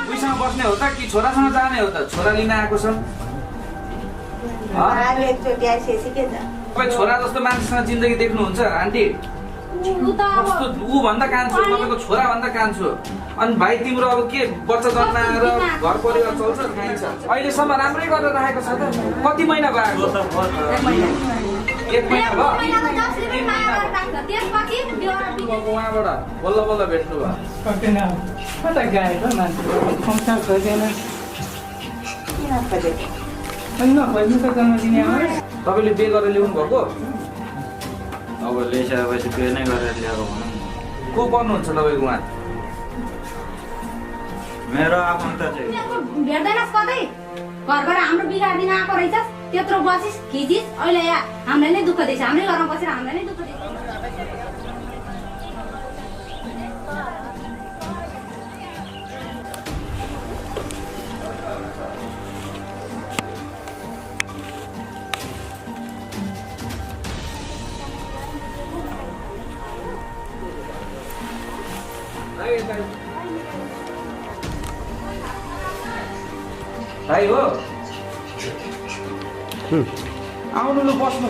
उसँग बस्ने हो त कि छोरासँग जाने हो त? छोरा लिन आएको छन्। तपाईँ छोरा जस्तो मान्छेसँग जिन्दगी देख्नुहुन्छ आन्टी? ऊ भन्दा कान्छु, तपाईँको छोरा भन्दा कान्छु। अनि भाइ तिम्रो अब के बच्चा जन्माएर घर परिवार चल्छ खाइन्छ? अहिलेसम्म राम्रै गरेर राखेको छ त। कति महिना भयो? 1 महिना भयो। उहाँबाट बल्ल बल्ल भेट्नु भयो। कता गएको मान्छे संसार खोजेन नखोज्नु त जन्म दिने आमा। तपाईँले बिहे गरेर ल्याउनु भएको? अब ल्याइसकेपछि बिहे नै गरेर ल्याएको भनौँ। को पर्नुहुन्छ तपाईँको उहाँ? मेरो आफन्त चाहिँ भेट्दैनस् कतै? घरबाट हाम्रो बिगारिदिन आएको रहेछस्, त्यत्रो बसिस् खिचिस्, अहिले यहाँ हामीलाई नै दुःख दिएछ। हाम्रै घरमा बसेर हामीलाई नै दुःख दिएछ। भाइ हो? आउनु लु बस्नु।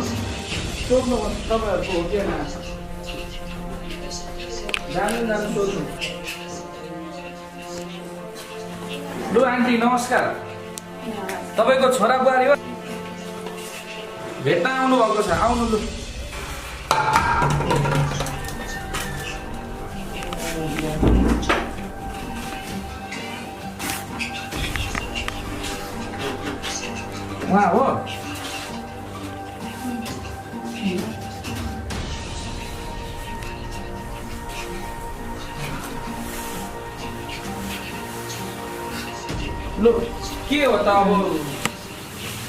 सोध्नु तपाईँहरूको हो कि होइन? जानु सोध्नु। लु आन्टी नमस्कार। तपाईँको छोरा बुहारी हो? भेट्न आउनु भएको छ, आउनु लु। उहाँ हो? लु के हो त अब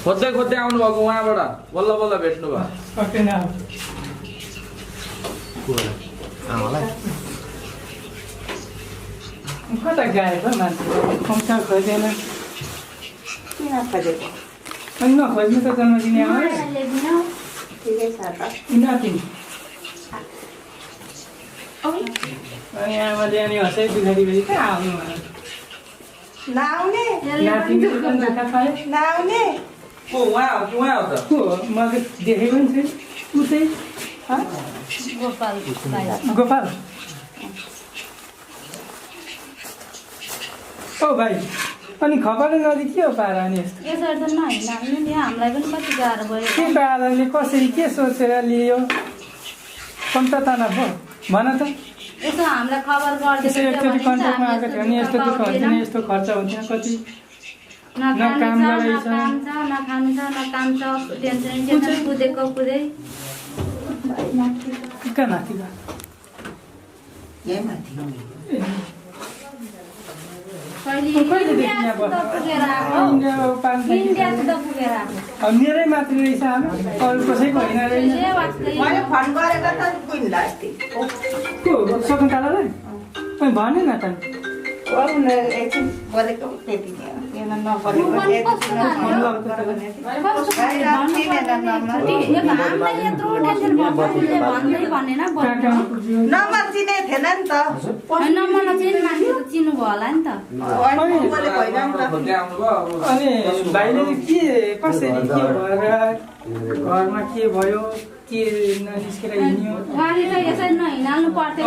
खोज्दै खोज्दै आउनु भएको उहाँबाट बल्ल बल्ल भेट्नु भयो। कता गएको मान्छे संसार खोजेन नखोज्नु त जन्म दिने आमा। आमाले अनि हँसै बिगारी गरी कहाँ आउनु को उहाँ हो कि उहाँ हो त? मैले देखेको नि छु। ऊ चाहिँ गोपाल। ओ भाइ अनि खबर नदी के हो पारा अनि यस्तो यसरी त नहिँड्नु नि, हामीलाई पनि कति गाह्रो भयो। के पाराले कसरी के सोचेर लियो सम्पत्ताना भयो भन त। यसो हामीलाई खबर यसो एकचोटि कन्ट्याक्टमा आएको थियो भने यस्तो दुःख हुन्थेन, यस्तो खर्च हुन्थेन। कति न काम रहेछ, न खानु छ, न काम छ, टेन्सन कुदेको कुदै। कहाँ माथि मेरै मात्र रहेछ आमा, अरू कसैको होइन रहेछ। शकुन्तलालाई भने न त। चिन्नु भयो होला नि त। अनि भाइले के कसरी के भएर घरमा के भयो के ननिस्केर हिँड्यो? हिँड्नु पर्थ्यो कि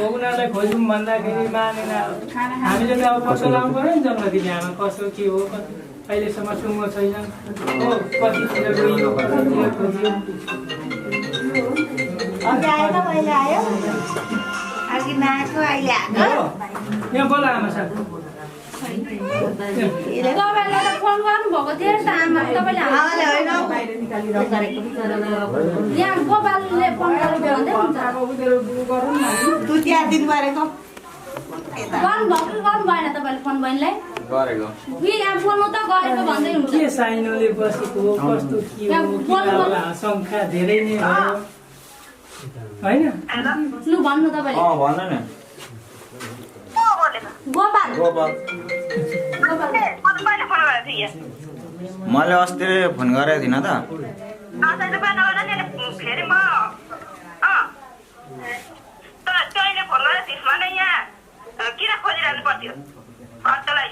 उनीहरूलाई खोज्यौँ भन्दाखेरि मानेन। हामीले त अब कसो लाउनु पऱ्यो नि जन्म दिने आमा, कसो के हो अहिलेसम्म टुङ्गो छैन हो। कतितिर गइयो कतितिर खोज्यो। यहाँ बोला आमा साहब। तपाईँलाई त फोन गर्नुभएको थियो नि त आमा, तपाईँले यहाँ गोपालले फोन गरेको भन्दै हुन्छ। गर्नुभएको गर्नु भएन तपाईँले फोन बहिनीलाई? गरेको यहाँ बोल्नु त गरेको भन्दै हुन्छ। के साइनोले बसेको हो कस्तो के हो शङ्का धेरै नै भयो होइन? लु भन्नु तपाईँले। भन न। गोपाल मैले अस्ति फोन गरेको थिइनँ त। त्यो दिइहाल्नु पर्थ्यो खर्चलाई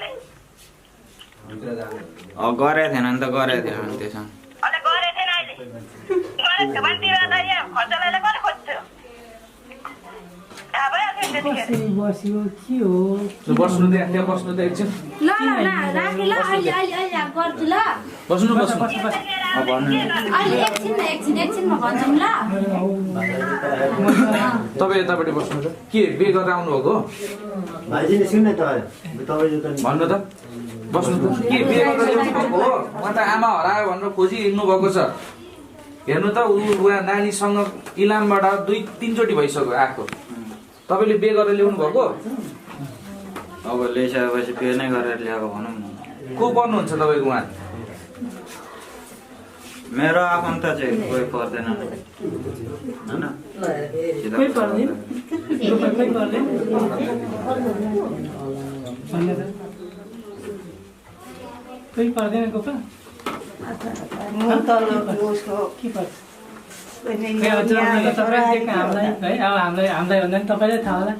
गरेको थिएन नि त गरेको थियो भने त्यसमा अहिले गरेको थिएन अहिले गरेको थियो भने तिरेर त यहाँ खर्चलाई कसले खोज्थ्यो थाहा भइहाल्थ्यो त्यतिखेर कसरी बस्यो के हो बस्नु त्यहाँ बस्नु त एकछिन ल राखेँ ल अहिले गर्छु ल बस्नु बस्नु अहिले एकछिनमा भन्छौँ ल तपाईँ यतापट्टि बस्नु त के बे गरेर आउनुभएको भन्नु त बस्नु त के बे गरेर ल्याउनु भएको हो उहाँ त आमा हरायो भनेर खोजी हिँड्नु भएको छ हेर्नु त उहाँ नानीसँग इलामबाट 2-3 चोटि भइसक्यो आएको तपाईँले बे गरेर ल्याउनु भएको अब ल्याइसकेपछि पे नै गरेर ल्याएको भनौँ न को पर्नुहुन्छ तपाईँको उहाँ मेरो आफन्त चाहिँ कोही पर्दैन होइन कोही पर्दैन कोही पर्दैन कोही पर्दैन गोपा के पर्छ हामीलाई है अब हामीलाई भन्दा नि तपाईँलाई थाहा होला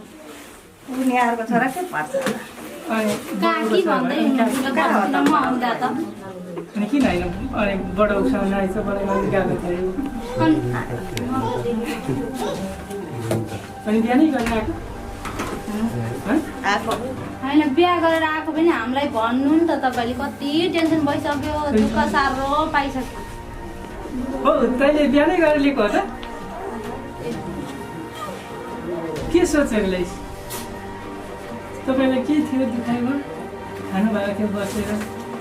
उनीहरूको छोरा के पर्छ काकी भन्दै हुनुहुन्छ म आउँदा त अनि किन होइन अनि बडा उक्साउन आएछ बडा गएको थियो अनि बिहानै गर्न आएको होइन बिहा गरेर आएको पनि हामीलाई भन्नु नि त तपाईँले कति टेन्सन भइसक्यो दुःख साह्रो पाइसक्यो हो तैँले बिहानै गरेर लिएको हो त के सोचेर ल्याइस् तपाईँलाई के थियो दुखाइमा खानुभएको थियो बसेर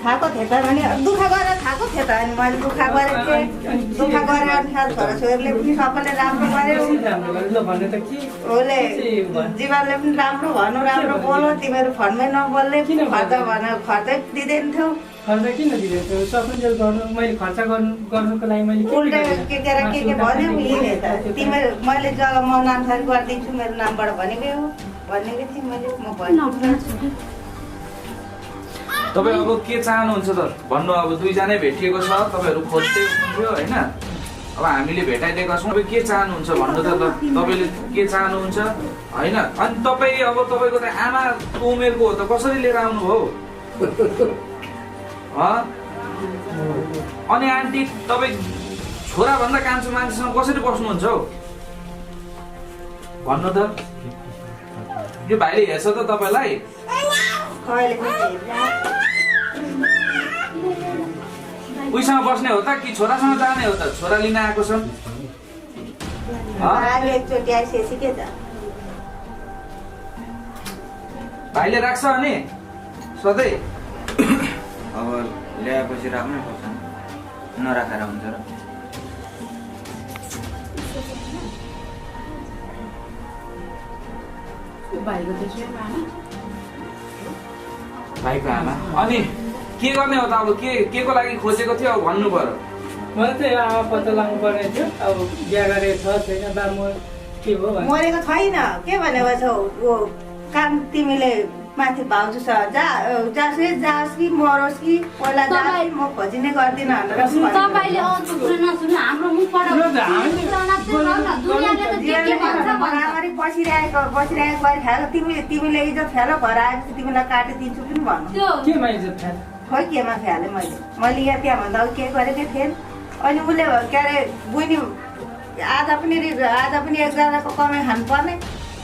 खाएको थियो त भने दुःख गरेर खाएको थियो त अनि मैले दुःख गरेको थिएँ दुःख गरेर अनुसार छोराछोरीले पनि सबैले राम्रो गर्यो राम्रो गर्यो ल भन्नु त के उसले जीवनले पनि राम्रो भन्नु राम्रो बोल्यो तिमीहरू फोनमै नबोल्ने किन खर्च खर्चै दिँदैन थियो खर्च किन दिँदै थियो सकुन्जेल गर्नु मैले खर्च गर्नुको लागि मैले उल्टा के भन्यो यिनले त तिमीहरू मैले जब म नामथरी गरिदिन्छु मेरो नामबाट भनेकै हो भनेको थिएँ मैले म भन्नु तपाईँ अब के चाहनुहुन्छ त भन्नु अब दुईजनै भेटिएको छ तपाईँहरू खोज्दै हुनुहुन्थ्यो होइन अब हामीले भेटाइदिएका छौँ तपाईँ के चाहनुहुन्छ भन्नु त तपाईँले के चाहनुहुन्छ होइन अनि तपाईँ अब तपाईँको त आमाको उमेरको हो त कसरी लिएर आउनुभयो अनि आन्टी तपाईँ छोराभन्दा कान्छो मान्छेसँग कसरी बस्नुहुन्छ हौ भन्नु त यो भाइले हेर्छ त तपाईँलाई उहीसँग बस्ने हो त कि छोरासँग जाने हो त छोरा लिन आएको छन् एकचोटि आइसकेपछि के त भाइले राख्छ अनि सधैँ अब ल्याएपछि राख्नै पर्छ नराखेर हुन्छ र भाइको आमा अनि के गर्ने हो त अब के को लागि खोजेको थियो अब भन्नु पर्यो मलाई चाहिँ आमा पत्ता लगाउनु पर्ने थियो अब बिहा गरेको छ छैन बा म के हो मरेको छैन के भनेको छौ काम तिमीले माथि भाउजू छ जास् कि मरोस् कि पहिला जास् म खोजिने गर्दिनँ तपाईँले नसुन्नु हाम्रो मुखबाट राम्ररी बसिरहेको खाएको तिमीले इज्जत फ्यालो घर आएपछि तिमीलाई काटिदिन्छु पनि भन्नु केमा इज्जत खायो खोइ केमा फ्यालेँ मैले यहाँ त्यहाँभन्दा के गरेकै थिएँ अनि उसले के अरे बुझ्ने आज पनि एकजनाको कमाइ खानुपर्ने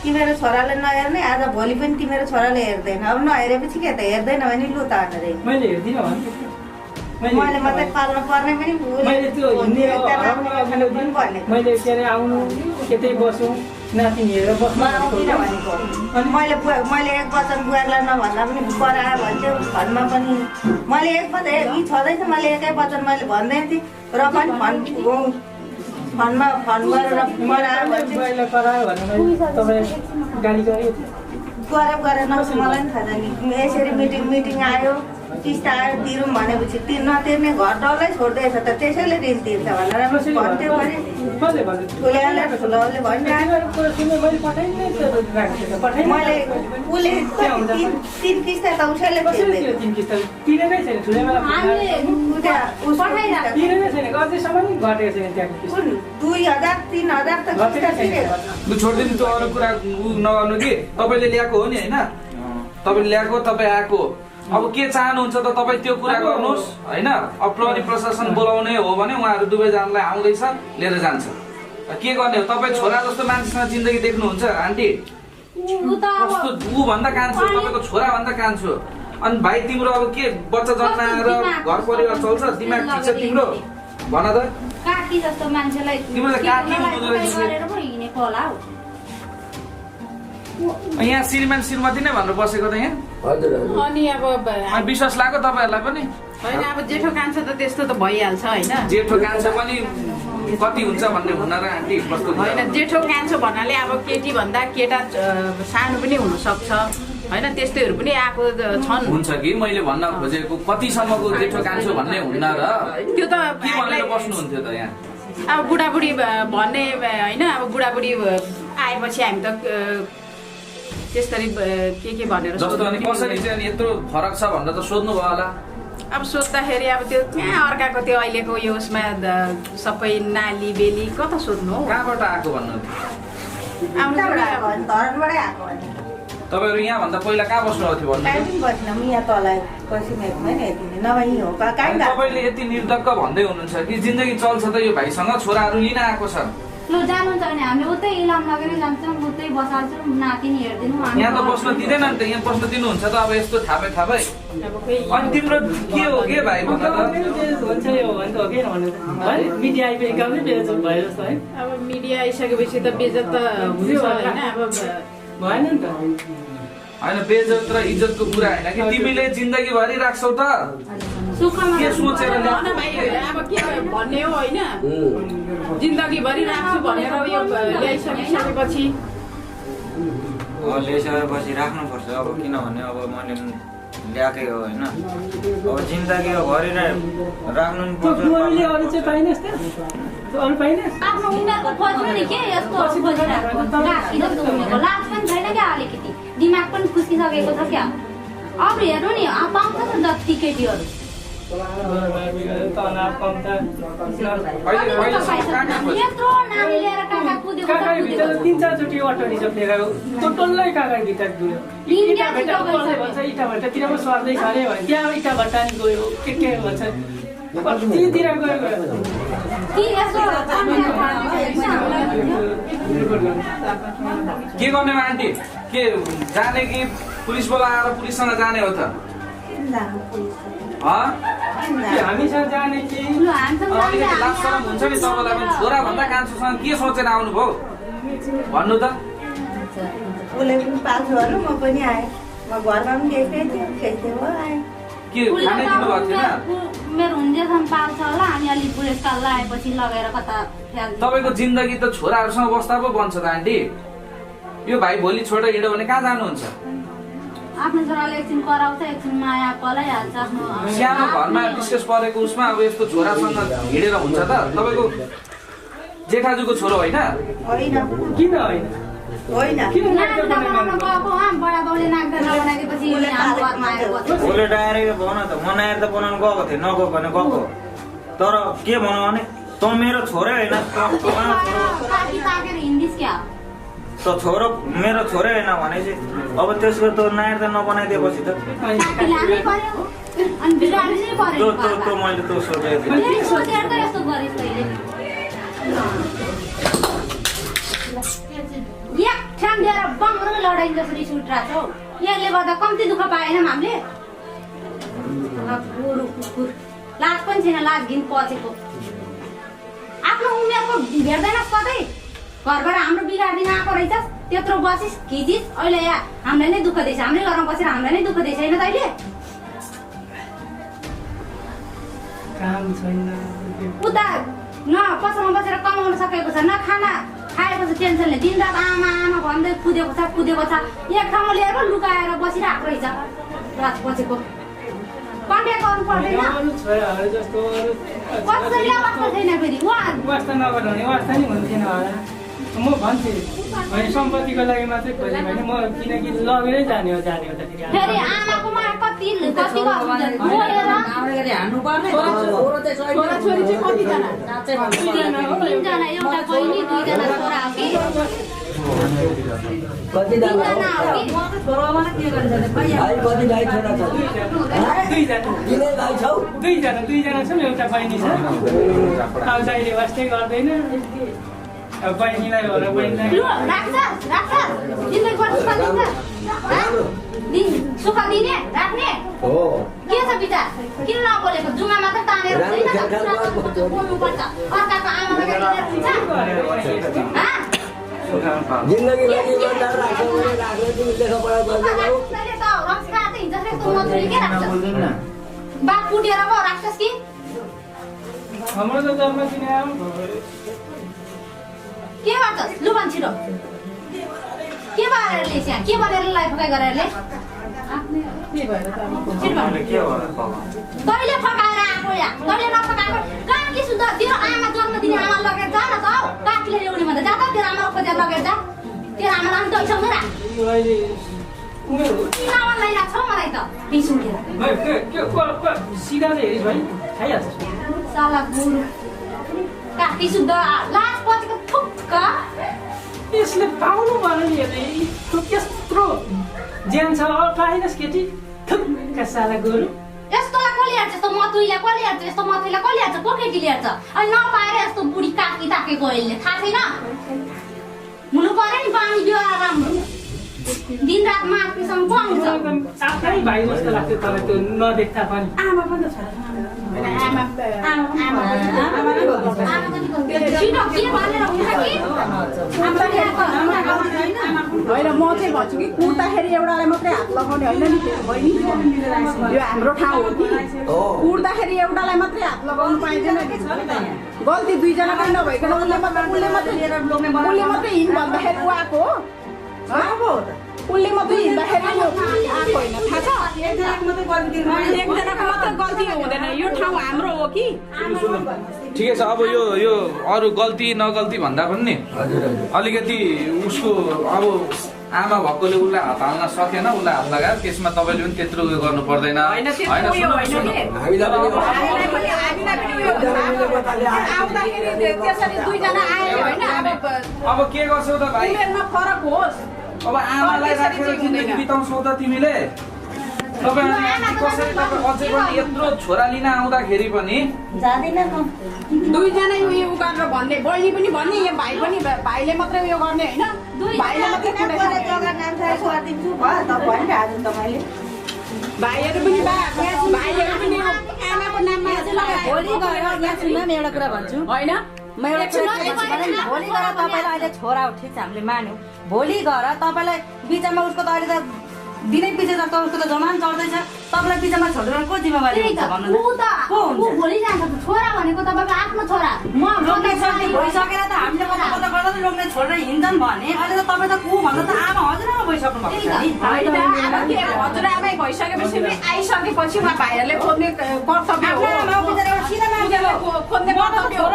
तिम्रो छोराले नहेर्ने आज भोलि पनि तिम्रो छोराले हेर्दैन अब नहेरेपछि के त हेर्दैन भने लु त मैले हेर्दिनँ मैले मात्रै पाल्नु पर्ने पनि मैले के अरे आउनु यतै बसौँ नाति हेरेर बस्नु मैले एक वचन बुहारीलाई नभन्दा पनि करायो भन्थ्यो फोनमा पनि मैले एक वचन यी छँदैछ मैले एकै वचन मैले भन्दै थिएँ र पनि फोनमा फोन गरेर गरेर मलाई पनि थाहा छैन यसरी मिटिङ आयो किस्ता आयो तिरौँ भनेपछि नतिर्ने घर डल्लै छोड्दैछ त त्यसैले ऋण तिर्छ भनेर भन्थ्यो भने ठुलोले भनिरहेको मैले उसले 3 किस्ता त उसैले छोडिदिनु त्यो अरू कुरा नगर्नु कि तपाईँले ल्याएको हो नि होइन तपाईँ ल्याएको तपाईँ आएको अब के चाहनुहुन्छ त तपाईँ त्यो कुरा गर्नुहोस् होइन। अब प्रहरी प्रशासन बोलाउने हो भने उहाँहरू दुवैजनालाई आउँदैछ लिएर जान्छ। के गर्ने हो तपाईँ छोरा जस्तो मान्छेसँग जिन्दगी देख्नुहुन्छ आन्टी? कस्तो ऊ भन्दा कान्छु तपाईँको छोरा भन्दा कान्छु। अनि भाइ तिम्रो अब के बच्चा जन्माएर घर परिवार चल्छ दिमाग ठिक छ तिम्रो भन त? काकी जस्तो मान्छेलाई तिम्रो त काकी हुनुहुँदो रहेछ। गरेर पो हिँडेको होला हौ। यहाँ श्रीमान श्रीमती नै भनेर बसेको त यहाँ अनि अब अनि विश्वास लाग्यो तपाईँहरूलाई पनि? होइन अब जेठो कान्छ त त्यस्तो त भइहाल्छ होइन। जेठो कान्छ पनि कति हुन्छ भन्ने हुन र आन्टी कस्तो होइन जेठो कान्छो भन्नाले अब केटी भन्दा केटा सानो पनि हुनसक्छ होइन, त्यस्तैहरू पनि आएको छन्। हुन्छ कि मैले भन्न खोजेको कतिसम्मको जेठो कान्छो भन्ने हुन्न र त्यो त के भनेर बस्नुहुन्थ्यो त यहाँ? अब बुढाबुढी भन्ने होइन, अब बुढाबुढी आएपछि हामी त त्यसरी के भनेर जस्तो अनि कसरी चाहिँ अनि यत्रो फरक छ भनेर त सोध्नु भयो होला? अब सोद्धाखेरि अब त्यो कहाँ अर्काको त्यो अहिलेको यो उसमा सबै नाली बेली कता सोध्नु हौ? कहाँबाट आएको भन्नुहुन्थ्यो? धरणबाटै आएको भने तपाईँहरू यहाँभन्दा पहिला कहाँ बस्नुभएको थियो भन्नु? काहीँ पनि बस्न म यहाँ तल पश्चिमेकमै नै यति नभए यहीँ हो कहीँ तपाईँले यति निर्धक्क भन्दै हुनुहुन्छ कि जिन्दगी चल्छ त यो भाइसँग छोराहरू लिन आएको छ। लु जानुहुन्छ भने हामीले उतै इलाम लगेर जान्छौँ, उतै बसाल्छौँ, नातिनी हेरिदिनु। यहाँ त बस्न दिँदैन नि त, यहाँ बस्न दिनुहुन्छ त अब यस्तो थापै थापै। अनि तिम्रो के हो के भाइ भन त? हुन्छ यो भन्नु हो कि भन्नु त मिडिया आइपुगेकोमै बेइज्जत भयो जस्तो है। अब मिडिया आइसकेपछि त बेइज्जत त हुन्छ होइन। अब भएन नि त। होइन बेइज्जत र इज्जतको कुरा होइन कि तिमीले जिन्दगीभरि राख्छौ त सुखमा के सोचेर भन भाइ अब के भन्ने हो होइन, जिन्दगीभरि राख्छु भनेर यो ल्याइसकेपछि ल्याइसकेपछि राख्नुपर्छ अब, किनभने अब मैले ल्याएकै हो होइन। अब जिन्दगीभरि राख्नु नि पर्छ। अरूले अरू चाहिँ पाइनस् त? अरू पाइनस्? आफ्नो उमेरको खोज्नु नि के यस्तो खोजिरहेको काकी जस्तो उमेरको लाज पनि छैन क्या, अलिकति दिमाग पनि खुस्किसकेको छ क्या। अब हेर्नु नि पाउँछ नि जति केटीहरू तनाव कम त यत्रो नानी लिएर काका कुदेको छ, भित्र कुदेको छ। 3-4 चोटि अटो रिजर्भ लिएर टोटल्लै काका भित्र गयो। इटा भट्टा कसले भन्छ इटा भट्टातिर पो सर्दैछ अरे भने त्यहाँ इटा भट्टा नि गयो के भन्छ कतितिर गयो कि यसो के गर्ने आन्टी? के जाने कि पुलिस बोलाएर पुलिससँग जाने हो त? हामीसँग जाने कि लु हामीसँग अलिकति लाज शरम हुन्छ नि तपाईँलाई पनि? छोरा भन्दा कान्छोसँग के सोचेर आउनुभयो भन्नु त? उसले पनि पाल्छु अरे म पनि आएँ। म घरमा पनि देख्दै थिएँ खेल्थेँ हो आएँ। के खाने दिनुभएको थिएन? मेरो हुन्जेसम्म पाल्छ होला, अनि अलिक बुढेसकाल आएपछि लगेर कता फ्याल्छ। तपाईँको जिन्दगी त छोराहरूसँग बस्दा पो बन्छ त आन्टी। यो भाइ भोलि छोडेर हिँड्यो भने कहाँ जानुहुन्छ? आफ्नो छोराले एकछिन कराउँछ, एकछिन माया पलाइहाल्छ आफ्नो। सानो घरमा विशेष परेको उसमा अब यस्तो छोरासँग हिँडेर हुन्छ त? तपाईँको जेठाजुको छोरो होइन? होइन किन होइन? होइन किन नाक बनाउन गएको बडाबाउले नाक नबनाएपछि हाम्रो घरमा आएर बस्छ। उसले डाइरेक्ट भन त म नाएर त बनाउनु गएको थिएँ, नगएको भने गएको। तर के भनौँ भने त मेरो छोरै होइन, काकी ताकेर हिँडिस् क्या? त छोरो मेरो छोरै होइन भनेपछि अब त्यसको त नाएर त नबनाइदिएपछि त काकी लानै पर्यो अनि बिगार्नै पर्यो। त्यो मैले त्यो सोचेको थिएँ। फेरि सोचेर त यस्तो गरिस् तैँले। एक ठाउँ दिएर बङ्गरो लडाइँ जसरी छुट्राएको छौ, यसले गर्दा कम्ती दुःख पाएनौँ हामीले। गुरु कुकुर लाज पनि छैन, लाज घिन पचेको। आफ्नो उमेरको भेट्दैनस् कतै? घरबाट हाम्रो बिगारिदिन आएको रहेछस्, त्यत्रो बसिस् खिचिस्, अहिले यहाँ हामीलाई नै दुःख दिएछ। हाम्रै घरमा बसेर हामीलाई नै दुःख दिएछ होइन तैँले? काम छैन। उता न पसलमा बसेर कमाउन सकेको छ, न खाना खाएको छ टेन्सनले, दिनरात आमा आमा भन्दै कुदेको छ। एक ठाउँमा लिएर लुकाएर बसिरहेको रहेछ लाज पचेको। कन्ट्याक्ट गर्नु पर्दैन अरू छोराहरू जस्तो कसैले अवस्था छैन। फेरि वास्ता नगर्ने वास्ता नि हुन्थेन होला। म भन्छु भने सम्पत्तिको लागि मात्रै खोजेँ भने म किनकि लगेरै जाने हो त फेरि फेरि आमाकोमा कति बोलेर छोराछोरी चाहिँ कतिजना? 3 जना, एउटा बहिनी 2 जना छोरा हो कि कति दाम दुईजना हो कि? छोरामा के गरिन्छ भाइ कति भाइ छोरा छ किन भाइ छौ दुईजना छौँ एउटा बहिनी छ अब दाइले वास्तै गर्दैन अब बहिनीलाई हो र बहिनीलाई लु राख्छ जिन्दगी बर्बाद गरिदिन्छ सुख दिने राख्ने हो के छ विचार किन नबोलेको जुङ्गा मात्र तानेर हुँदैन बोल्नुपर्छ अर्काको आमालाई लिएर हुन्छ जिन्दगी लागि इमानदार राख्छ भने राख्ने तिमी लेखापढा गर्दैनौ बात पुटेर पो राख्छस् कि हाम्रो त जन्मदिन आऊ के गर्छस् लु भन् छिटो के भएर ल्याइस् यहाँ के भनेर लाई फकाइ गरेर ल्याइस् तैँले फकाएर आएको या तैँले नफकाएको कहाँ के सुन्दा तेरो आमा जन्मदिने आमा लगेर जा न त हौ काकीले ल्याउने भन्दा जा त तेरो आमा खोजेर लगेर जा तेरो आमालाई पनि तैँसँगै राख किन लगाइरहेको छौ मलाई त रिस उठेर सिधा चाहिँ हेरिस् भाइ खाइहाल्छ साला गुरु काकी शुद्ध लाज पचेको थुक्क यसले पाउनु भएन नि त्यत्रो ज्यान छ पाइनस् केटी थुक्का साला गोरु यस्तोलाई कसले हेर्छ यस्तो मतुईलाई कसले हेर्छ यस्तो मतुईलाई कसले हेर्छ को केटीले हेर्छ अनि नपाएर यस्तो बुढी काकी ताकेको यसले थाहा छैन हुनु पर्यो नि पानी बिहोरा राम्रो दिनरात माथपिसँग को आउँछ आफ्नै भाइ जस्तो लाग्थ्यो तर त्यो नदेख्दा पनि आमा पनि त छ होइन म चाहिँ भन्छु कि कुर्दाखेरि एउटालाई मात्रै हात लगाउने होइन नि बहिनी यो हाम्रो ठाउँ हो कि कुर्दाखेरि एउटालाई मात्रै हात लगाउनु पाइँदैन नि गल्ती दुईजनाकै नभइकन उसले मात्रै हिँड भन्दाखेरि ऊ आएको हो उसले मात्रै हिँड्दाखेरि आएको होइन थाहा छ एकजनाको मात्रै गल्ती हुँदैन यो ठाउँ हाम्रो हो कि ठिकै छ अब यो अरू गल्ती नगल्ती भन्दा पनि नि अलिकति उसको अब आमा भएकोले उसलाई हात हाल्न सकेन उसलाई हात लगायो त्यसमा तपाईँले पनि त्यत्रो उयो गर्नु पर्दैन अब के गर्छौ त भाइ फरक होस् अब आमालाई राखेर जिन्दगी बिताउँछौ त तिमीले कसरी अझै पनि यत्रो छोरा लिन आउँदाखेरि पनि जाँदैन न दुईजना उयो गरेर भन्ने बहिनी पनि भन्ने यो भाइ पनि भाइले मात्रै उयो गर्ने होइन भाइले मात्रै जग्गा नाम गरिदिन्छु भयो त भनिरहेको त मैले भाइहरू पनि भाइहरू पनि आमाको नाममा भोलि गएर यहाँ सुन्न म एउटा कुरा भन्छु होइन म एउटा कुरा भोलि गएर तपाईँलाई अहिले छोरा हो ठिक छ हामीले मान्यौँ भोलि गएर तपाईँलाई बिचमा उसको त अहिले त दिनै पछि त उसको त जमान चढ्दैछ तपाईँलाई बिचमा छोडेर को जिम्मेवारी हुन्छ भन्नु भोलि जान्छ छोरा भनेको तपाईँको आफ्नो छोरा म लोग्ने सर्ती भइसकेर त हामीले कता कता गर्दा लोग्ने छोडेर हिँड्छन् भने अहिले त तपाईँ त को भन्दा त आमा हजुरआमा भइसक्नु भएको छ नि हजुरआमै भइसकेपछि आइसकेपछि उहाँ भाइहरूले खोज्ने कर्तव्य हो खोज्ने कर्तव्य हो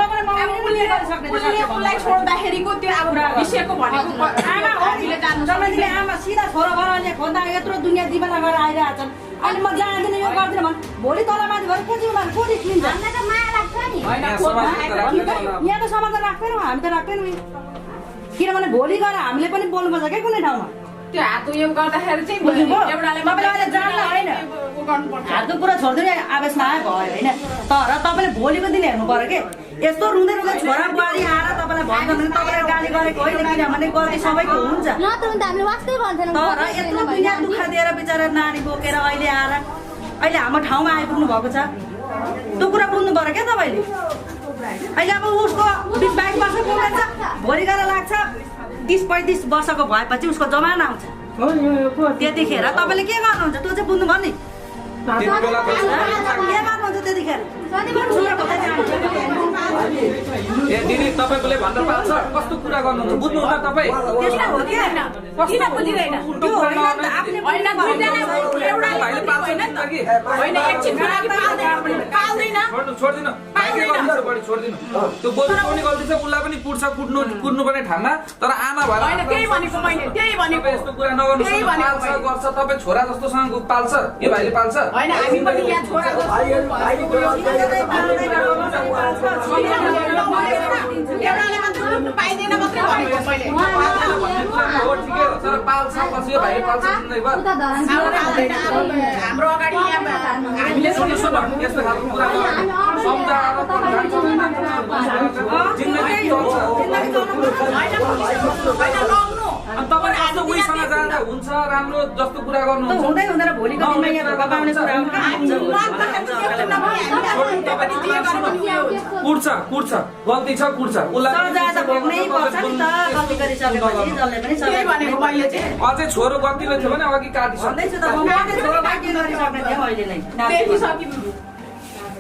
उसलाई छोड्दाखेरिको त्यो अब विषयको भनेको आमा हो हामीले जान्नु जन्मदिने आमा सिधा छोरा घरले खोज्दा यत्रो दुनियाँ दिवाना गरेर आइरहेछन् अहिले म जाँदिनँ यो गर्दिनँ भने भोलि तलमाथि भएर को जिम्मेवारी को निस्किन्छ हामीलाई त माया लाग्छ नि यहाँ त समाधान राख्दैनौँ हामी त राख्दैनौँ किनभने भोलि गएर हामीले पनि बोल्नुपर्छ क्या कुनै ठाउँमा त्यो हात उयो गर्दाखेरि चाहिँ हातको कुरा छोडिदिने आवेशमा आयो भयो होइन तर तपाईँले भोलिको दिन हेर्नु पर्यो कि यस्तो रुँदै रुँदै छोरा बुहारी आएर तपाईँलाई भन्छ भने तपाईँलाई गाली गरेको होइन किनभने गल्ती सबैको हुन्छ न त हामीले वास्तै भन्दैनौँ तर यत्रो दुनियाँ दुःख दिएर बिचरा नानी बोकेर अहिले आएर अहिले हाम्रो ठाउँमा आइपुग्नु भएको छ त्यो कुरा बुझ्नु पर्यो क्या तपाईँले अहिले अब उसको 22 वर्षको उमेर छ भोलि गएर लाग्छ 30-35 वर्षको भएपछि उसको जमाना आउँछ त्यतिखेर तपाईँले के गर्नुहुन्छ त्यो चाहिँ बुझ्नु भयो नि के गर्नुहुन्छ त्यतिखेर ए दिदी तपाईँकोले भन्दा पाल्छ कस्तो कुरा गर्नुहुन्छ बुझ्नुहुन्न तपाईँ किन बुझिँदैन होइन एकछिन पाल्दैन के गल्ती छ बढी छोड्दिनु त्यो बोजूको पनि गल्ती छ उसलाई पनि कुट्नु पर्ने ठाउँमा तर आमा भएर होइन त्यही भनेको मैले त्यही भनेको यस्तो कुरा नगर्नु पाल्छ गर्छ तपाईँ छोरा जस्तोसँग पाल्छ यो भाइले पाल्छ होइन हामी पनि यहाँ छोरा एउटाले मात्र लुट्नु पाइँदैन मात्रै भनेको मैले हो ठिकै हो तर पाल्छ पछि यो भाइले पाल्छ जिन्दगीभर हाम्रो अगाडि यहाँ हामीले सुन्नु यस्तो खालको कुरा सम्झाएर जिन्दगी चल्छ अनि तपाईँ आफ्नो उहीसँग जाँदा हुन्छ राम्रो जस्तो कुरा गर्नुहुन्छ हुँदै हुँदैन भोलिको दिनमा यहाँ ढोका पाउने कुरा कुट्छ गल्ती छ कुट्छ सजाय त भोग्नै पर्छ नि त गल्ती गरिसकेपछि जसले पनि सबै भनेको मैले चाहिँ अझै छोरो गल्तीले थियो भने अघि काटिसक्छ भन्दैछु त म मात्रै छोरो बाँकी गरिसक्ने थिएँ मैले नै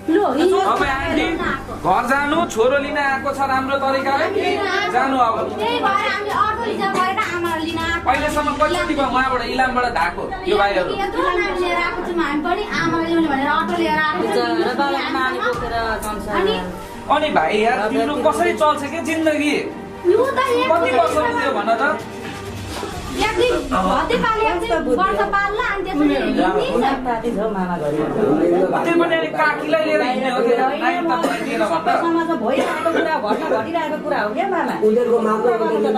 तपाईँ आन्टी घर जानु छोरो लिन आएको छ राम्रो तरिकाले जानु अब अहिलेसम्म कतिचोटि भयो उहाँबाट इलामबाट धाएको यो भाइहरू अनि भाइ यार तिम्रो कसरी चल्छ के जिन्दगी कति वर्ष पुग्यो भन त त्यो पनि अहिले काकीलाई लिएर हिँड्ने हो कि नाइन त भइदिएन भन्दा भइरहेको कुरा घरमा घटिरहेको कुरा हो क्या मामा उनीहरूको मामला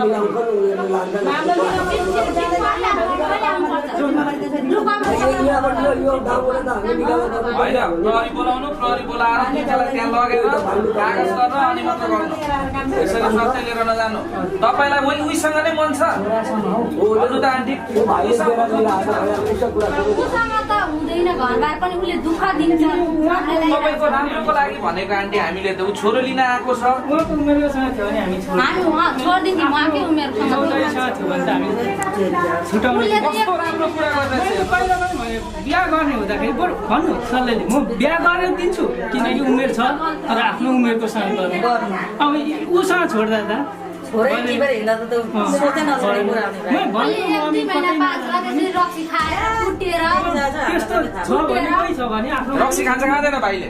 मिलाउँछ होइन प्रहरी बोलाउनु प्रहरी बोलाएर मान्छेलाई त्यहाँ लगेर कागज गर्न अनि मात्र गर्नु यसरी सबै लिएर नजानु तपाईँलाई उहीसँग नै मन छ भन्नु त आन्टी तपाईँको राम्रोको लागि भनेको आन्टी हामीले त ऊ छोरो लिन आएको छ उहाँको उमेरसँग थियो भने हामी छुटाउने कस्तो राम्रो कुरा गर्दैछ पहिला पनि भने बिहा गर्ने हुँदाखेरि बरु भन्नु सरले म बिहा गरेर दिन्छु किनकि उमेर छ तर आफ्नो उमेरको सँग गर्नु अब उसँग छोड्दा त रक्सी खान्छ खाँदैन भाइले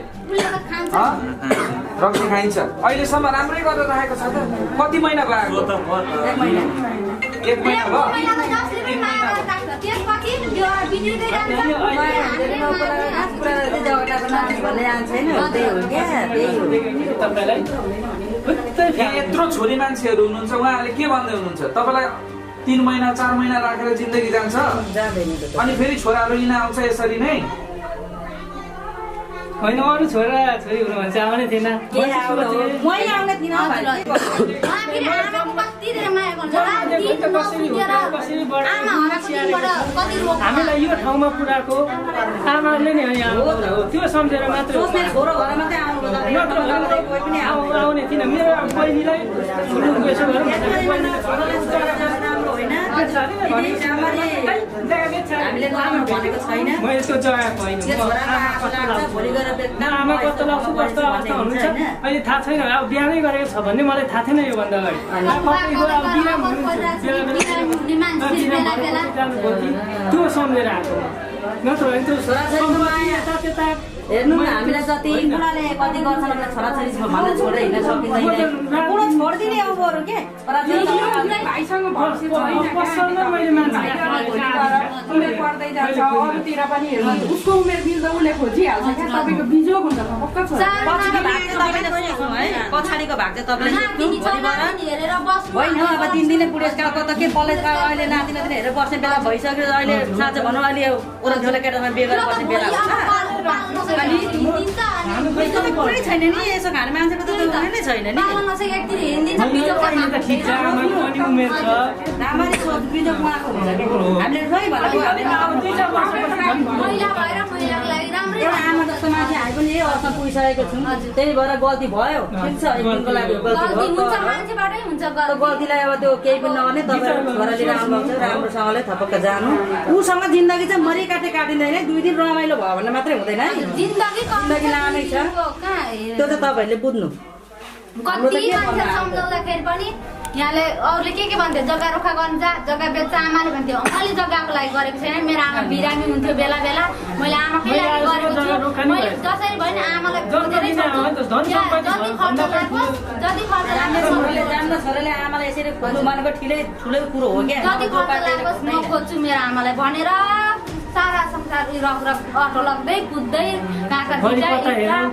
रक्सी खाइन्छ अहिलेसम्म राम्रै गरेर राखेको छ त कति महिना भयो एक महिना यत्रो छोरी मान्छेहरू हुनुहुन्छ उहाँहरूले के भन्दै हुनुहुन्छ तपाईँलाई 3 महिना 4 महिना राखेर जिन्दगी जान्छ अनि फेरि छोराहरू लिन आउँछ यसरी नै होइन अरू छोरा छोरी हुनु भन्छ आउने थिएन हामीलाई यो ठाउँमा पुऱ्याएको आमाहरूले नै त्यो सम्झेर मात्र आउने थिएन मेरो बहिनीलाई म यस्तो जग्गा होइन आमा कस्तो लाग्छु कस्तो अवस्था हुनुहुन्छ अहिले थाहा छैन अब बिहानै गरेको छ भन्ने मलाई थाहा थिएन योभन्दा अगाडि त्यो सम्झेर आएको नत्र त्यता हेर्नु न हामीलाई जति बुढाले कति गर्छन् भने छोराछोरी भन्दा छोडेर हिँड्न सकिँदैन बुढो छोडिदिने अब अरू के पर्दै जान्छ अरूतिर पनि हेर्नु उसको उमेर मिल्दा उसले खोजिहाल्छ क्या तपाईँको बिजोग हुन्छ पक्का छ पछाडिको भाग चाहिँ तपाईँले होइन अब 3 दिने बुढेसकालको त के कलेजमा अहिले नाति नातिनी हेरेर बस्ने बेला भइसक्यो अहिले साँच्चै भनौँ अहिले ओरछेउला केटासँग बिहे गरेर बस्ने बेला हुन्छ पुरै छैन नि यसो खाने मान्छेको त नै छैन नि राम्ररी सोच बिजोग उहाँको हुन्छ कि हामीले रोइ भनेको आमा जस्तो मान्छे हामी पनि यही अवस्था पुगिसकेको छौँ त्यही भएर गल्ती भयो ठिक छ एक दिनको लागि गल्तीलाई अब त्यो केही पनि नगर्ने तपाईँ छोरा लिएर आउनुहुन्छ राम्रोसँगले थपक्क जानु उसँग जिन्दगी चाहिँ मरि काटिँदैन 2 दिन रमाइलो भयो भने मात्रै हुँदैन जिन्दगी लामै छ त्यो चाहिँ तपाईँहरूले बुझ्नु यहाँले अरूले के भन्थ्यो जग्गा रुखा गर्नु जा जग्गा बेच्छ आमाले भन्थ्यो मैले जग्गाको लागि गरेको छैन मेरो आमा बिरामी हुन्थ्यो बेला बेला मैले आमाकै लागि गरेको छु मैले जसरी भयो नि आमालाई सन्तोष धन सम्पत्ति भन्दा पनि ठुलो जति खर्च लाग्छ राम्रो छोराले आमालाई यसरी खोज्नु भनेको ठुलै कुरो हो क्या जति खर्च लाग्छ म खोज्छु मेरो आमालाई भनेर सारा संसार अटो लाग्दै कुद्दै काका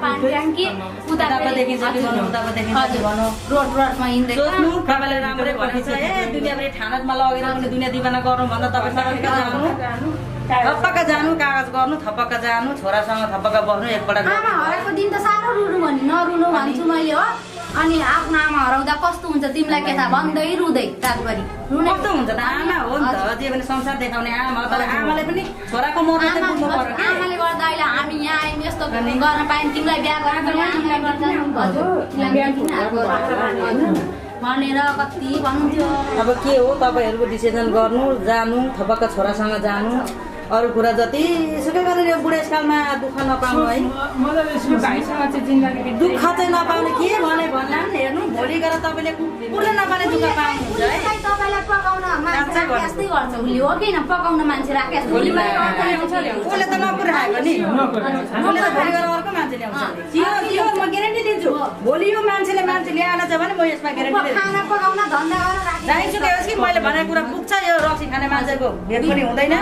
पानी ट्याङ्की उताबाट देखिन्छ कि भन्नु उताबाट देखिन्छ भन्नु रोडमा हिँड्दै सोच्नु तपाईँले राम्रै भनेको छ दुनियाँभरि ठानामा लगेर पनि दुनियाँ दिवाना गर्नु भन्दा तपाईँ सबैका जानु थपक्क जानु कागज गर्नु थपक्क जानु छोरासँग थपक्क बस्नु एकपल्ट आमा हराएको दिन त साह्रो रुनु भने नरुनु भन्छु मैले हो अनि आफ्नो आमा हराउँदा कस्तो हुन्छ तिमीलाई के थाहा भन्दै रुँदै रातभरि कस्तो हुन्छ त आमा हो नि त जे पनि संसार देखाउने आमा तर आमाले पनि छोराको मर्नु चाहिँ बुझ्नु पर्यो कि आमाले गर्दा अहिले हामी यहाँ आयौँ यस्तो गर्न पायौँ तिमीलाई बिहा भनेर कति भन्नुहुन्थ्यो अब के हो तपाईँहरूको डिसिजन गर्नु जानु थपक्क छोरासँग जानु अरू कुरा जति सुकै गरेर यो बुढेसकालमा दुःख नपाउनु है दुःख चाहिँ नपाउने के भने भन्ला नि हेर्नु भोलि गएर तपाईँले कुकुरले नपाउने दुःख पाउनुहुन्छ है तपाईँलाई पकाउन मान्छे राख्दै गर्छ उसले हो किन पकाउन मान्छे राखेको उसले त नकुर खायो भने उसले त भोलि गएर अर्को मान्छे ल्याउँछ यो म ग्यारेन्टी दिन्छु भोलि यो मान्छेले मान्छे ल्याएन छ भने म यसमा ग्यारेन्टी दिन्छु खाना पकाउन धन्दा गरेर राखेको जाइसक्यो कि मैले भनेको कुरा पुग्छ यो रक्सी खाने मान्छेको भेट पनि हुँदैन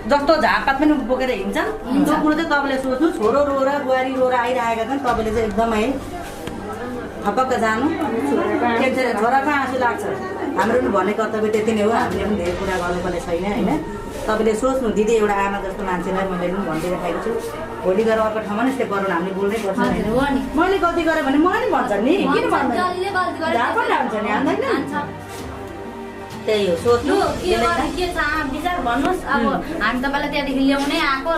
जस्तो झारपात पनि बोकेर हिँड्छन् त्यो कुरो चाहिँ तपाईँले सोच्नु छोरो रोएर बुहारी रोएर आइरहेका छन् तपाईँले चाहिँ एकदमै थपक्क जानु छोराको आँसु लाग्छ हाम्रो पनि भन्ने कर्तव्य त्यति नै हो हामीले पनि धेरै कुरा गर्नुपर्ने छैन होइन तपाईँले सोच्नु दिदी एउटा आमा जस्तो मान्छेलाई मैले पनि भनिदिइराखेको छु भोलि गएर अर्को ठाउँमा नि यस्तै गरौँ हामीले बोल्नै पर्छ मैले गल्ती गरेँ भने मलाई नि भन्छ नि किन भन्दैन झारपात हान्छ नि हान्दैन त्यही हो सोच्नु के छ विचार भन्नुहोस् अब हामी तपाईँलाई त्यहाँदेखि ल्याउनै आएको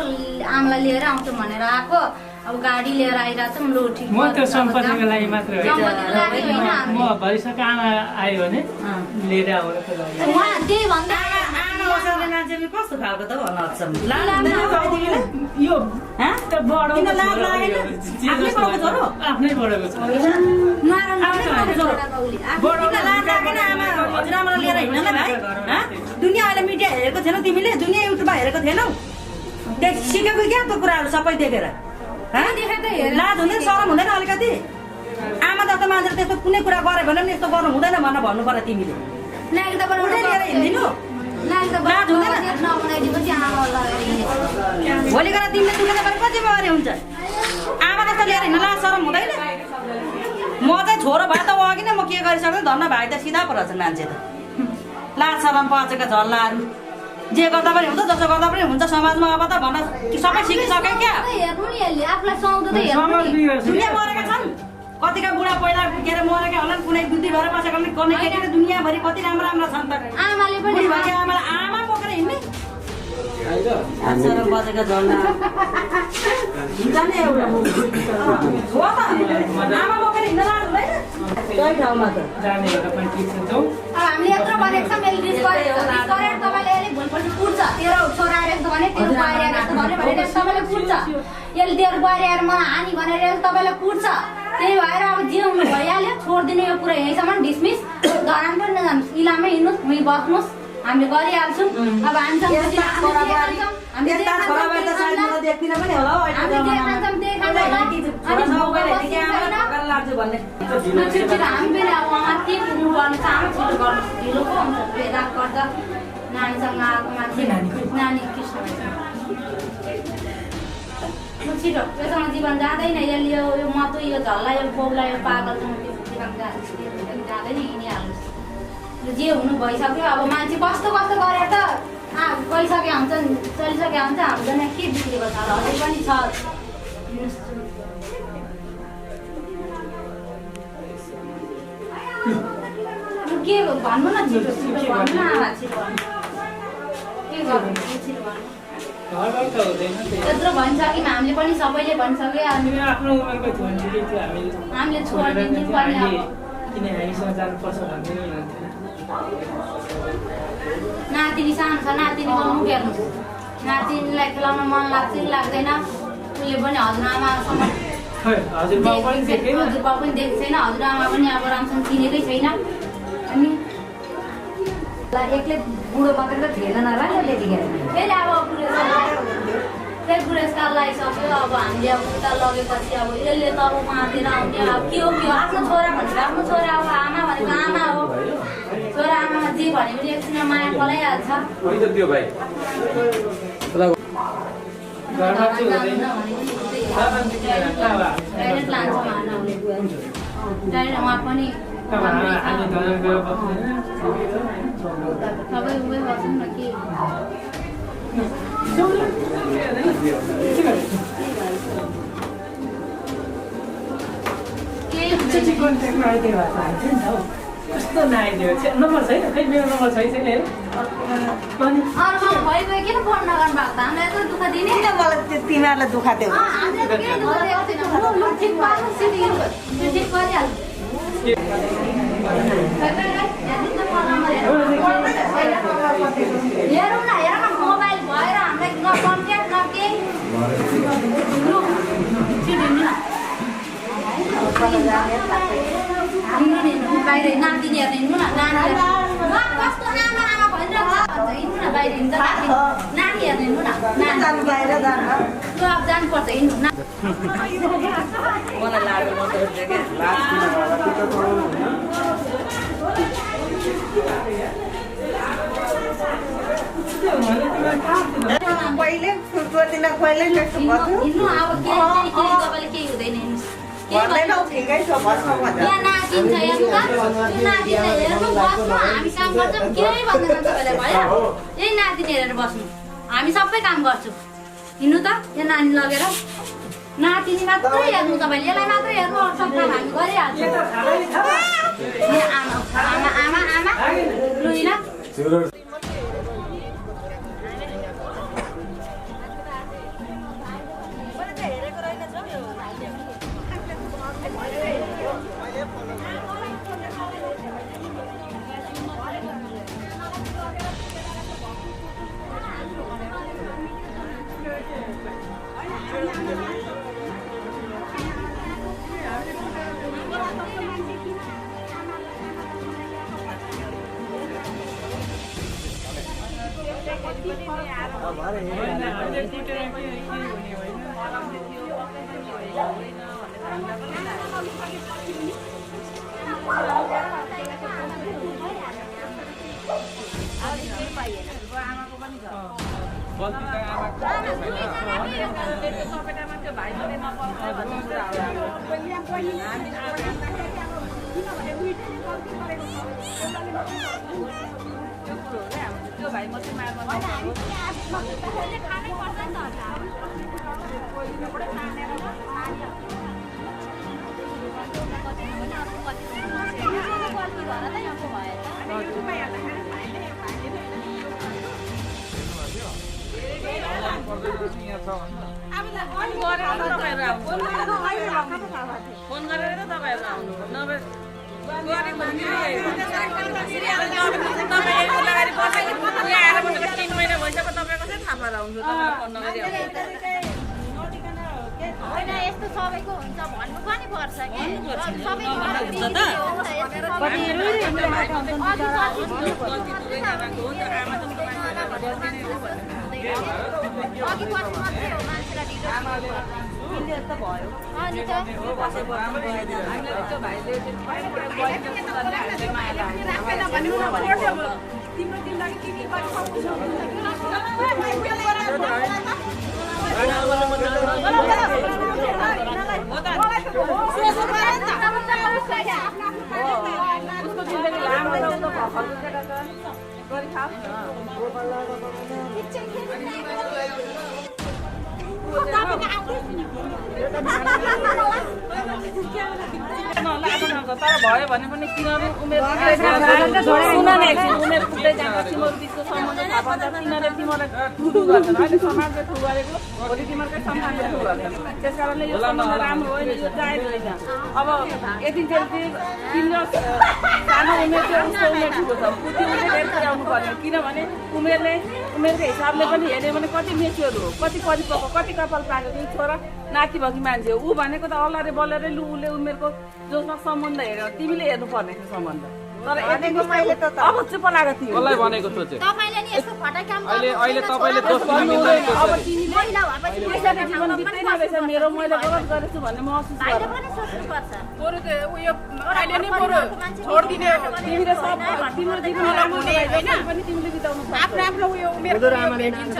आमालाई लिएर आउँछौँ भनेर आएको अब गाडी लिएर आइरहेछौँ लु ठिक म त्यो सम्पत्तिको लागि मात्र म भइसक्यो आमा आयो भने लिएर आउनको लागि उहाँ त्यही भन्दा आमा मान्छे कस्तो खालको त यो त बडो आफ्नै बढेको छ हजुरआमालाई लिएर हिँड्न ल भाइ दुनियाँ अहिले मिडिया हेरेको थिएनौ तिमीले दुनियाँ युट्युबमा हेरेको थिएनौ सिकेको क्या त्यो कुराहरू सबै देखेर लाज हुँदैन शरम हुँदैन अलिकति आमा जस्तो मान्छेले त्यस्तो कुनै कुरा गर्यो भने पनि यस्तो गर्नु हुँदैन भनेर भन्नु पर्यो तिमीले लिएर हिँडिदिनु लाज हुँदैन भोलि गएर तिमीले दुखेर पनि कति बिमारी हुन्छ आमा जस्तो लिएर हिँड्न लाज शरम हुँदैन म चाहिँ छोरो भए त अघि नै म के गरिसक्छु धन्न भाइ त सिधा पो रहेछ मान्छे त लाज शरम पचेको झल्लाहरू जे गर्दा पनि हुन्छ जसो गर्दा पनि हुन्छ समाजमा अब त भन्न सबै सिकिसक्यो क्या दुनियाँ मरेका छन् कतिका बुढा पहिला के अरे मरेका होला कुनै बुद्धि भएर बसेको गर्ने केटीले दुनियाँभरि कति राम्रो राम्रो छन् त आमाले पनि आमा बोकेर हिँड्ने शरम बजेको झल्ला हुन्छ नि एउटा हो त आमा बोकेर हिँड्न लाज हुँदैन त्यही ठाउँमा त जाने पनि ठिक छ अब हामीले यत्रो भनेको छ मैले रिस गरेर तपाईँले अलिक भोलिपल्ट पुर्छ तेरो छोरा आएर यस्तो भने तेरो बुहारी आएर यस्तो भने भनेर तपाईँले पुर्छ यसले तेरो बुहारी आएर मलाई हानी भनेर तपाईँलाई पुर्छ त्यही भएर अब जे हुनु भइहाल्यो छोडिदिनु यो कुरा यहीँसम्म डिसमिस धरान पनि नजानुहोस् इलामै हिँड्नुहोस् उहीँ बस्नुहोस् हामीले गरिहाल्छौँ अब नानीसँग आएको मान्छे नानी कृष्ण छिटो त्योसँग जीवन जाँदैन यसले यो मतो यो झल्ला यो बोउला यो पागलसँग जीवन जाँदैन हिँडिहाल्नुहोस् जे हुनु भइसक्यो अब मान्छे कस्तो कस्तो गरेर त गइसक्यो हुन्छ चलिसक्यो हुन्छ हामीसँग के बिग्रेको छ अझै पनि छ के भन्नु न छिटो छिटो भन्नु न आमा छिटो के गर्नु छिटो भन्नु त्यत्रो भनिसक्यौँ हामीले पनि सबैले भनिसक्यो आफ्नो उमेरको थियो भने हामीले छोडिदिन्थ्यौँ पनि किन हामीसँग जानुपर्छ भन्ने हुन्थ्यो नातिनी सानो छ नातिनीको मुख हेर्नुहोस् नातिनीलाई खेलाउन मन लाग्छ कि लाग्दैन उसले पनि हजुरआमासँग हजुरबाउ पनि देखेको छैन हजुरआमा पनि अब राम्रोसँग चिनेकै छैन अनि एक्लै बुढो मात्रै त थिएन न र त्यतिखेर फेरि अब त्यही बुढेसकाल लगाइसक्यो अब हामीले अब उता लगेपछि अब यसले त अब मातेर आउने अब के हो आफ्नो छोरा भनेर आफ्नो छोरा अब आमा भनेको आमा हो छोरा आमामा जे भने पनि एकछिनमा माया पलाइहाल्छ डाइरेक्ट लान्छ डाइरेक्ट उहाँ पनि सबै उयो गर्छौँ न के कस्तो नआइदियो नम्बर छैन खै मेरो नम्बर छैन अरूमा भइगयो किन फोन नगर्नु भएको त हामीलाई यत्रो दुःख दिने मलाई तिमीहरूलाई दुःख दियो हामीले त केही दुःख दिएको छैन ठिक पार्नु सिधै ठिक गरिहाल्छु हेरौँ न मोबाइल भएर हामीलाई न कन्ट्याक्ट न केही बाहिर नातिनीहरू हिँड्नु न नानीहरू कस्तो आमा आमा भनिरहेको छ हिँड्नु न बाहिर हिँड्छ नानीहरू हिँड्नु न बाहिर जानु ल अब जानुपर्छ हिँड्नु न मलाई लाग्यो पहिले दिन पहिले हिँड्नु अब तपाईँले केही हुँदैन ठिकै छ बस्नु यहाँ नातिन्छ हेर्नु त त्यो नातिन्छ हेर्नु बस्नु हामी काम गर्छौँ केही भन्दैन तपाईँलाई भयो यही नातिनी हेरेर बस्नु हामी सबै काम गर्छौँ हिँड्नु त यो नानी लगेर नातिनी मात्रै हेर्नु तपाईँले यसलाई मात्रै हेर्नु अरू सब काम हामी गरिहाल्छौँ आमा आमा आमा आमा लुइना फोन गरेर त तपाईँहरू आउनु नभए तीन महिना भइसक्यो तपाईँ कसरी थाहा पाएर आउनु यस्तो सबैको हुन्छ भन्नु पनि पर्छ अघि पछि मात्रै हो मान्छेलाई भयो अनि त तिम्रो दिनलाई के तर भयो भने पनि तिनीहरू उमेर उमेर पुग्दै जान्छ तिमीहरू बिचको सम्बन्ध थाहा पाउँछ तिनीहरूले तिमीलाई ठुलो गर्छन् अहिले समाजले ठुलो गरेको भोलि तिमीहरूकै सम्मानले ठुलो गर्छन् त्यस कारणले यो सम्बन्ध राम्रो होइन यो जायज होइन अब यतिन्जेल तिम्रो सानो उमेर चाहिँ उसको उमेर ठुलो छ त्यो उमेर हेरेर पुर्याउनु पर्यो किनभने उमेरको हिसाबले पनि हेऱ्यो भने कति मेच्योर हो कति परिपक्व कति कपाल पाकेको छोरा नाति भएकी मान्छे हो ऊ भनेको त अल्लाहले बल्लरे लु उसले उमेरको जोसँग सम्बन्ध हेऱ्यो तिमीले हेर्नुपर्ने थियो सम्बन्ध तर यतिको मैले त अब चुप लागेको थियो कसलाई भनेको सोचे तपाईले नि यस्तो फटाक काम अहिले तपाईले दोष दिन मिल्दैन अब तिमीले पैसाको जीवन बित्दैन रहेछ मेरो मैले गलत गरेछु भन्ने महसुस भाइले पनि सोच्नु पर्छ बरु उयो अहिले नै बरु छोड्दिने तिमीले सब तिम्रो जीवन राम्रो होइन पनि तिमीले बिताउनु पर्छ आफ्नो आफ्नो उयो उमेर भेटिन्छ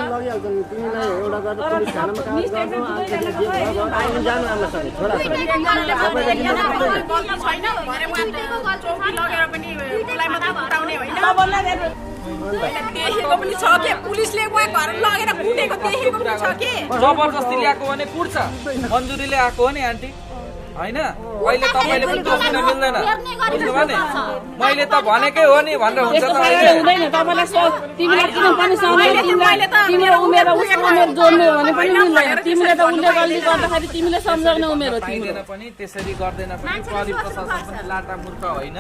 तिमीलाई एउटा गरेर पुलिस थानामा कागज गर्नु अनि जानु आमासँग छोरा छैन भरे उहाँ चौकी लगेर पनि उसलाई मात्रै उठाउने होइन देखेको पनि छ के पुलिसले उहाँ घर लगेर कुटेको देखेको पनि छ के जबरजस्ती ल्याएको भने कुट्छ मन्जुरीले आएको हो नि आन्टी होइन अहिले तपाईले पनि दोष दिन मिल्दैन बुझ्नु भने मैले त भनेकै हो नि भनेर हुन्छ त हुँदैन तपाईलाई तिमीलाई किन पनि सम्झाउने तिम्रो उमेर उसको उमेर जोड्ने भने पनि मिल्दैन तिमीले त उसले गल्ती गर्दाखेरि तिमीले सम्झाउने उमेर हो पाइँदैन पनि त्यसरी गर्दैन पनि प्रहरी प्रशासन पनि लाटा मूर्ख होइन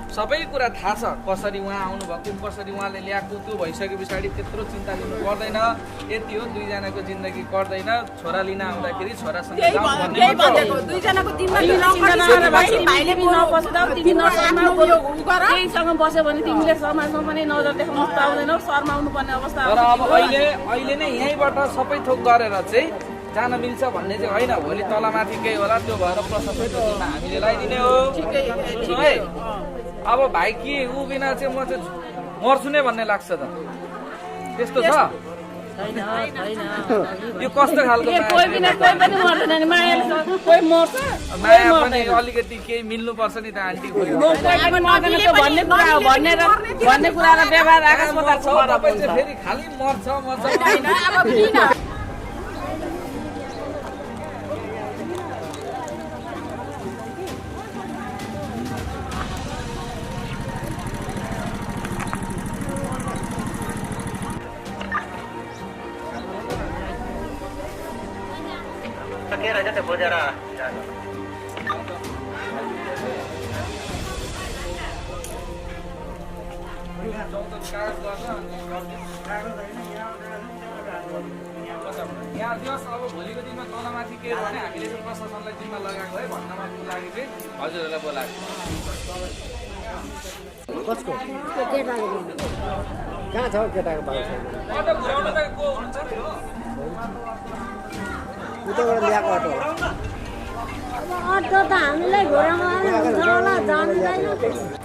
सबै कुरा थाहा छ कसरी उहाँ आउनु भएको कसरी उहाँले ल्याएको त्यो भइसके पछाडि त्यत्रो चिन्ता लिनु पर्दैन यति हो दुईजनाको जिन्दगी पर्दैन छोरा लिन आउँदाखेरि छोरासँग जाउँ भन्ने मात्र हो दुईजनाको केहीसँग बस्यो भने तिमीले समाजमा पनि नजर देखाउनु पाउँदैनौ शर्माउनु पर्ने अवस्था तर अब अहिले नै यहीँबाट सबै थोक गरेर चाहिँ जान मिल्छ भन्ने चाहिँ होइन भोलि तलमाथि केही होला त्यो भएर प्रशासनको जिम्मा हामीले लगाइदिने हो है अब भाइ के ऊ बिना चाहिँ म चाहिँ मर्छु नै भन्ने लाग्छ त त्यस्तो छ यो कस्तो खालको माया पनि अलिकति केही मिल्नुपर्छ नि त आन्टी भन्ने कुरा र व्यवहार आकाशमा फेरि खालि मर्छ यहाँ दियोस् अब भोलिको दिनमा तलमाथि के भने हामीले चाहिँ प्रशासनलाई जिम्मा लगाएको है भन्नको लागि चाहिँ हजुरहरूलाई बोलाएको कसको कहाँ छ केटाको बाबु अटो घुराउन त को हुनुहुन्छ नि हो उतैबाट ल्याएको अटो अटो त हामीलाई घोडामा हुन्छ होला जान्दैन